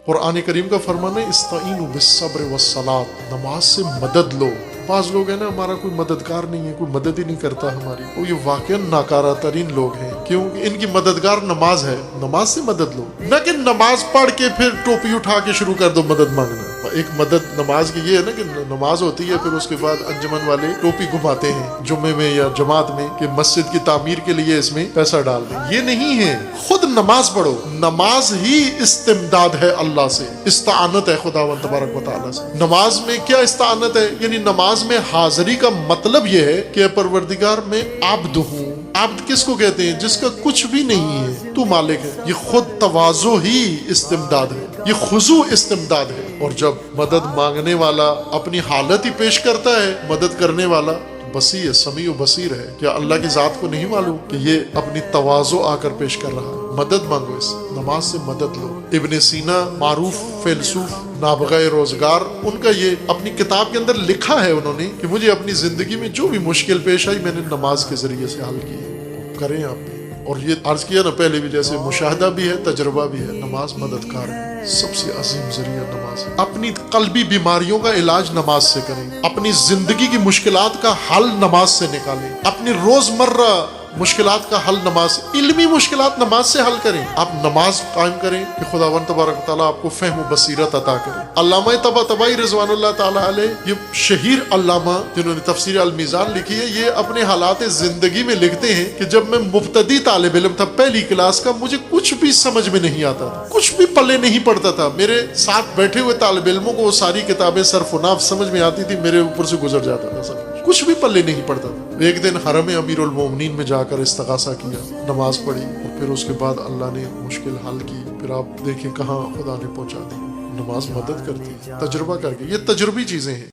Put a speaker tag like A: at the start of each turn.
A: कुरान करीम का फरमान है इस्ताईनु बिस्सब्र वस्सलात, नमाज से मदद लो। पास लोग हैं ना, हमारा कोई मददगार नहीं है, कोई मदद ही नहीं करता हमारी, तो ये वाकई नाकारा तरीन लोग हैं, क्योंकि इनकी मददगार नमाज है। नमाज से मदद लो, न कि नमाज पढ़ के फिर टोपी उठा के शुरू कर दो मदद मांगना। एक मदद नमाज की ये है ना कि नमाज होती है, फिर उसके बाद अंजुमन वाले टोपी घुमाते हैं जुम्मे में या जमात में कि मस्जिद की तामीर के लिए इसमें पैसा डाल दें। ये नहीं है, खुद नमाज पढ़ो। नमाज ही इस्तिमदाद है अल्लाह से, इस्ताअनत है खुदावंद तबारक व तआला से। नमाज में क्या इस्ताअनत है? यानी नमाज में हाजिरी का मतलब यह है कि परवरदिगार मैं आब्द हूँ। आब्द किसको कहते हैं? जिसका कुछ भी नहीं है, तू मालिक है। ये खुद तवाज़ु ही इस्तिमदाद है, ये खुजू इस्तिमदाद है। और जब मदद मांगने वाला अपनी हालत ही पेश करता है, मदद करने वाला बसी है, समीउ बसीर है। क्या अल्लाह की जात को नहीं मालूम कि ये अपनी तवाज़ु आकर पेश कर रहा है? मदद मांगो, इस नमाज से मदद लो। इब्न सीना मारूफ फिलसूफ नाबग़े रोजगार, उनका ये अपनी किताब के अंदर लिखा है उन्होंने कि मुझे अपनी जिंदगी में जो भी मुश्किल पेश आई मैंने नमाज के जरिए से हल की। करें आप भी। और ये अर्ज किया ना पहले भी, जैसे मुशाहदा भी है, तजुर्बा भी है। नमाज मददगार है, सबसे अजीम जरिया नमाज है। अपनी कल्बी बीमारियों का इलाज नमाज से करें, अपनी जिंदगी की मुश्किलात का हल नमाज से निकालें, अपनी रोजमर्रा मुश्किलात का हल नमाज, इल्मी मुश्किलात नमाज से हल करें। आप नमाज कायम करें कि खुदावंद तबारक तआला आपको फहम व बसीरत अता करे। अल्लामा तबातबाई रिज़वानुल्लाह ताला अलैह, ये शहीर अल्लामा जिन्होंने तफसीर अल मीज़ान लिखी है, ये अपने हालात जिंदगी में लिखते हैं कि जब मैं मुब्तदी तालिब इल्म था, पहली क्लास का, मुझे कुछ भी समझ में नहीं आता था, कुछ भी पल्ले नहीं पड़ता था। मेरे साथ बैठे हुए तालिब इल्मों को वो सारी किताबें सर्फ व नाफ समझ में आती थी, मेरे ऊपर से गुजर जाता था, सब कुछ भी पल्ले नहीं पड़ता था। एक दिन हरम अमीरुल मोमिनीन में जाकर इस्तिग़ासा किया, नमाज पढ़ी, और फिर उसके बाद अल्लाह ने मुश्किल हल की। फिर आप देखें कहाँ खुदा ने पहुंचा दी। नमाज मदद करती है, तजुर्बा करके। ये तजुर्बी चीजें हैं।